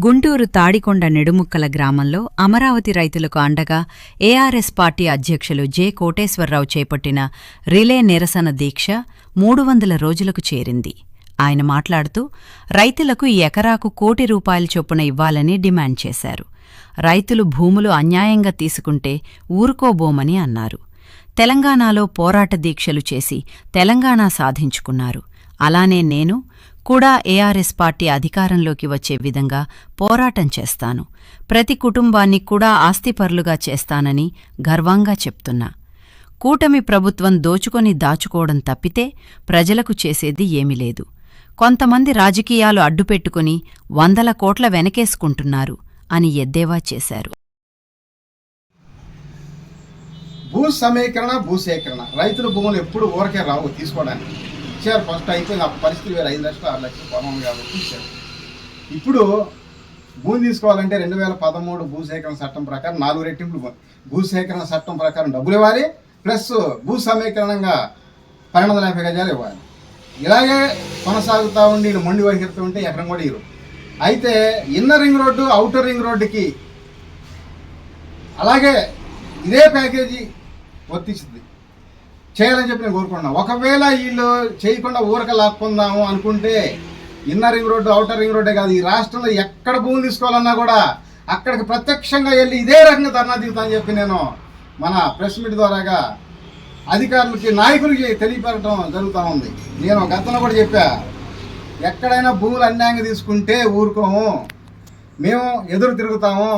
గుంటూరు తాడికొండ నెడుముక్కల గ్రామంలో అమరావతి రైతులకు అండగా ఏఆర్ఎస్ పార్టీ అధ్యక్షులు జె కోటేశ్వరరావు చేపట్టిన రిలే నిరసన దీక్ష 300 రోజులకు చేరింది. ఆయన మాట్లాడుతూ రైతులకు ఎకరాకు ₹1,00,00,000 చొప్పున ఇవ్వాలని డిమాండ్ చేశారు. రైతులు భూములు అన్యాయంగా తీసుకుంటే ఊరుకోబోమని అన్నారు. తెలంగాణలో పోరాట దీక్షలు చేసి తెలంగాణ సాధించుకున్నారు. అలానే నేను కూడా ఏఆర్ఎస్ పార్టీ అధికారంలోకి వచ్చే విధంగా పోరాటం చేస్తాను. ప్రతి కుటుంబాన్ని కూడా ఆస్తిపరులుగా చేస్తానని గర్వంగా చెప్తున్నా. కూటమి ప్రభుత్వం దోచుకొని దాచుకోవడం తప్పితే ప్రజలకు చేసేది ఏమీ లేదు. కొంతమంది రాజకీయాలు అడ్డుపెట్టుకుని 100 కోట్ల వెనకేసుకుంటున్నారు అని ఎద్దేవా చేశారు. భూ సమీకరణ భూసేకరణ రైతుల భూములు ఎప్పుడు ఊరకే రావు తీసుకోవడానికి. ఇచ్చారు, ఫస్ట్ అయిపోయింది. ఆ పరిస్థితి వేరు. 5 లక్షలు 6 లక్షలు పొలం కాబట్టి ఇచ్చారు. ఇప్పుడు భూమి తీసుకోవాలంటే 2013 భూసేకరణ చట్టం ప్రకారం 4 రెట్టింపులు భూసేకరణ చట్టం ప్రకారం డబ్బులు ఇవ్వాలి, ప్లస్ భూ సమీకరణంగా 1250 గజాలు ఇవ్వాలి. ఇలాగే కొనసాగుతూ ఉండి మొండి వైఖరితో ఉంటే ఎకరం కూడా ఇరు. అయితే inner ring road outer ring రోడ్డుకి అలాగే ఇదే ప్యాకేజీ వర్తిస్తుంది చేయాలని చెప్పి నేను కోరుకుంటున్నాను. ఒకవేళ వీళ్ళు చేయకుండా ఊరక లాక్కుందాము అనుకుంటే inner ring road outer ring రోడ్డే కాదు, ఈ రాష్ట్రంలో ఎక్కడ భూములు తీసుకోవాలన్నా కూడా అక్కడికి ప్రత్యక్షంగా వెళ్ళి ఇదే రకంగా ధర్నా దిగుతామని చెప్పి నేను మన ప్రెస్ మీట్ ద్వారాగా అధికారులకి నాయకులకి తెలియపరచడం జరుగుతూ ఉంది. నేను గతంలో కూడా చెప్పా, ఎక్కడైనా భూములు అన్యాయంగా తీసుకుంటే ఊరుకోము, మేము ఎదురు తిరుగుతాము.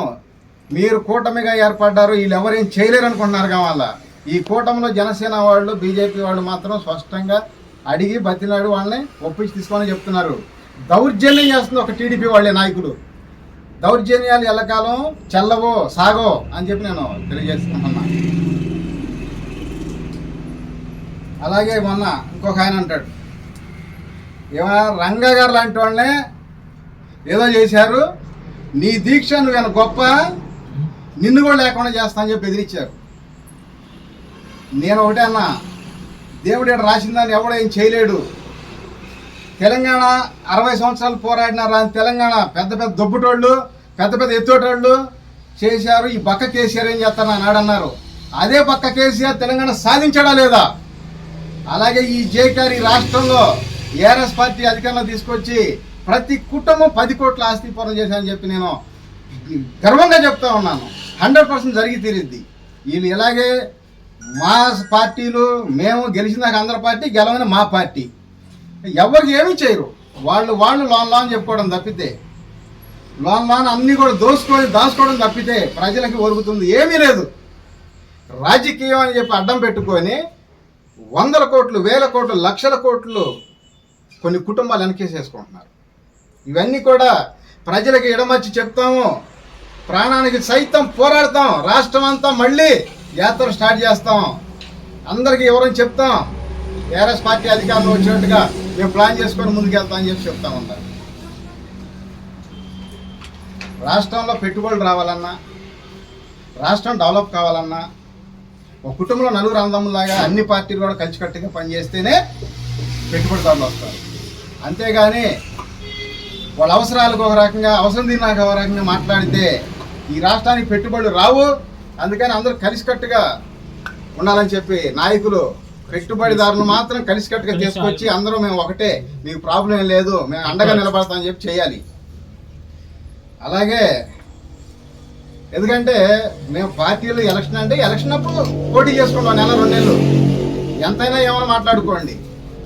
మీరు కూటమిగా ఏర్పడ్డారు, వీళ్ళు ఎవరేం చేయలేరు అనుకుంటున్నారు. కావాలా ఈ కూటమిలో జనసేన వాళ్ళు బీజేపీ వాళ్ళు మాత్రం స్పష్టంగా అడిగి బతినాడు వాళ్ళని ఒప్పించి తీసుకోమని చెప్తున్నారు. దౌర్జన్యం చేస్తుంది ఒక టీడీపీ వాళ్ళే నాయకులు. దౌర్జన్యాలు ఎల్లకాలం చెల్లవో సాగో అని చెప్పి నేను తెలియజేసుకుంటున్నా. అలాగే మొన్న ఇంకొక ఆయన అంటాడు, ఏమన్నా రంగా గారు లాంటి వాళ్ళనే ఏదో చేశారు, నీ దీక్ష నువ్వేనా గొప్ప, నిన్ను కూడా లేకుండా చేస్తా అని చెప్పి ఎదిరించారు. నేను ఒకటే అన్నా, దేవుడు ఇక్కడ రాసిందని ఎవడో ఏం చేయలేడు. తెలంగాణ 60 సంవత్సరాలు పోరాడినారా అని తెలంగాణ పెద్ద పెద్ద దొబ్బుటోళ్ళు పెద్ద పెద్ద ఎత్తోటోళ్ళు చేశారు. ఈ బక్క కేసీఆర్ ఏం చేస్తాను అన్నాడు అన్నారు. అదే బక్క కేసీఆర్ తెలంగాణ సాధించడా లేదా? అలాగే ఈ జేకేఆర్ ఈ రాష్ట్రంలో ఏఆర్ఎస్ పార్టీ అధికారంలో తీసుకొచ్చి ప్రతి కుటుంబం 10 కోట్ల ఆస్తి పనులు చేశారని చెప్పి నేను గర్వంగా చెప్తా ఉన్నాను. 100% జరిగి తీరిద్ది. వీళ్ళు ఇలాగే మా పార్టీలు మేము గెలిచినాక అందరి పార్టీ గెలవని మా పార్టీ ఎవరికి ఏమీ చేయరు. వాళ్ళు లోన్ చెప్పుకోవడం తప్పితే లోన్ అన్నీ కూడా దాచుకోవడం తప్పితే ప్రజలకి ఒరుగుతుంది ఏమీ లేదు. రాజకీయం అని చెప్పి అడ్డం పెట్టుకొని 100 కోట్లు 1000 కోట్లు లక్షల కోట్లు కొన్ని కుటుంబాలు వెనకేసేసుకుంటున్నారు. ఇవన్నీ కూడా ప్రజలకు ఎడమర్చి చెప్తాము, ప్రాణానికి సైతం పోరాడతాం, రాష్ట్రం అంతా మళ్ళీ యాత్ర స్టార్ట్ చేస్తాం, అందరికీ ఎవరని చెప్తాం. ఏఆర్ఎస్ పార్టీ అధికారులు వచ్చినట్టుగా మేము ప్లాన్ చేసుకొని ముందుకెళ్తాం అని చెప్పి చెప్తా ఉంటారు. రాష్ట్రంలో పెట్టుబడులు రావాలన్నా, రాష్ట్రం డెవలప్ కావాలన్నా ఒక కుటుంబంలో 4 అన్నదమ్ములాగా అన్ని పార్టీలు కూడా కలిసికట్టుగా పనిచేస్తేనే పెట్టుబడిదారులు వస్తారు. అంతేగాని వాళ్ళ అవసరాలకు ఒక రకంగా అవసరం తిన్నాక ఒక రకంగా మాట్లాడితే ఈ రాష్ట్రానికి పెట్టుబడులు రావు. అందుకని అందరూ కలిసికట్టుగా ఉండాలని చెప్పి నాయకులు పెట్టుబడిదారులు మాత్రం కలిసికట్టుగా తీసుకొచ్చి అందరూ మేము ఒకటే, మీకు ప్రాబ్లం లేదు, మేము అండగా నిలబడతామని చెప్పి చేయాలి. అలాగే ఎందుకంటే మేము పార్టీలు ఎలక్షన్ అంటే ఎలక్షన్ అప్పుడు పోటీ చేసుకుంటాం, 1-2 నెలలు ఎంతైనా ఏమైనా మాట్లాడుకోండి.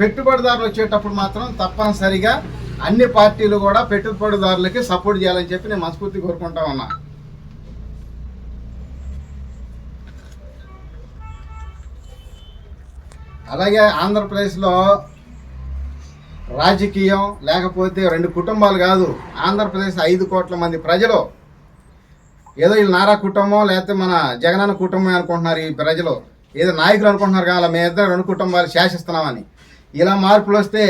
పెట్టుబడిదారులు వచ్చేటప్పుడు మాత్రం తప్పనిసరిగా అన్ని పార్టీలు కూడా పెట్టుబడిదారులకి సపోర్ట్ చేయాలని చెప్పి నేను మనస్ఫూర్తి కోరుకుంటా ఉన్నా. అలాగే ఆంధ్రప్రదేశ్లో రాజకీయం లేకపోతే 2 కుటుంబాలు కాదు, ఆంధ్రప్రదేశ్ 5 కోట్ల మంది ప్రజలు. ఏదో వీళ్ళు నారా కుటుంబం లేకపోతే మన జగనన్న కుటుంబం అనుకుంటున్నారు ఈ ప్రజలు, ఏదో నాయకులు అనుకుంటున్నారు కదా మేమిద్దరు 2 కుటుంబాలు శాసిస్తున్నామని. ఇలా మార్పులు వస్తే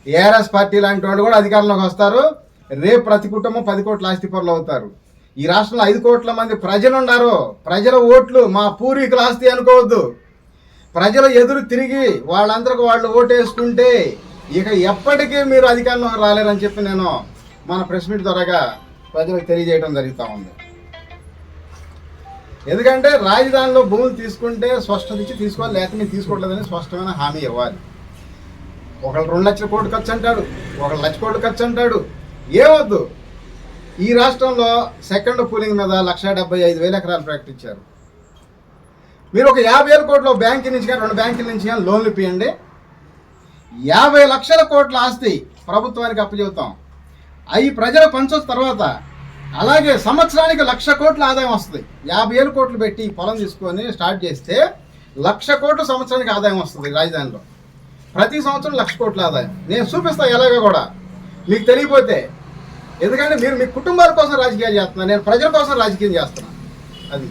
ఏఆర్ఎస్ పార్టీ లాంటి వాళ్ళు కూడా అధికారంలోకి వస్తారు. రేపు ప్రతి కుటుంబం 10 కోట్ల ఆస్తి పరులు అవుతారు. ఈ రాష్ట్రంలో 5 కోట్ల మంది ప్రజలు ఉన్నారు. ప్రజల ఓట్లు మా పూర్వీకుల ఆస్తి అనుకోవద్దు. ప్రజలు ఎదురు తిరిగి వాళ్ళందరికీ వాళ్ళు ఓటేసుకుంటే ఇక ఎప్పటికీ మీరు అధికారంలోకి రాలేరని చెప్పి నేను మన ప్రెస్ మీట్ ద్వారాగా ప్రజలకు తెలియజేయడం జరుగుతూ ఉంది. ఎందుకంటే రాజధానిలో భూములు తీసుకుంటే స్పష్టత ఇచ్చి తీసుకోవాలి, లేకపోతే మీరు తీసుకోవట్లేదని స్పష్టమైన హామీ ఇవ్వాలి. ఒకళ్ళు 2 లక్షల కోట్లు ఖర్చు అంటాడు, ఒకళ్ళు 1 లక్ష కోట్లు ఖర్చు అంటాడు. ఏమొద్దు. ఈ రాష్ట్రంలో సెకండ్ పూలింగ్ మీద 1,75,000 ఎకరాలు ప్రకటించారు. మీరు ఒక 50,000 కోట్లు బ్యాంకు నుంచి కానీ 2 బ్యాంకుల నుంచి కానీ లోన్లు ఇప్పియండి, 50 లక్షల కోట్ల ఆస్తి ప్రభుత్వానికి అప్పచెబుతాం. అవి ప్రజలు పంచొచ్చిన తర్వాత అలాగే సంవత్సరానికి 1,00,000 కోట్ల ఆదాయం వస్తుంది. 50,000 కోట్లు పెట్టి పొలం తీసుకొని స్టార్ట్ చేస్తే 1,00,000 కోట్లు సంవత్సరానికి ఆదాయం వస్తుంది రాజధానిలో. ప్రతి సంవత్సరం 1,00,000 కోట్ల ఆదాయం. నేను చూపిస్తాను ఎలాగో కూడా, మీకు తెలియపోతే. ఎందుకంటే మీరు మీ కుటుంబాల కోసం రాజకీయాలు చేస్తున్నారు, నేను ప్రజల కోసం రాజకీయం చేస్తున్నాను. అది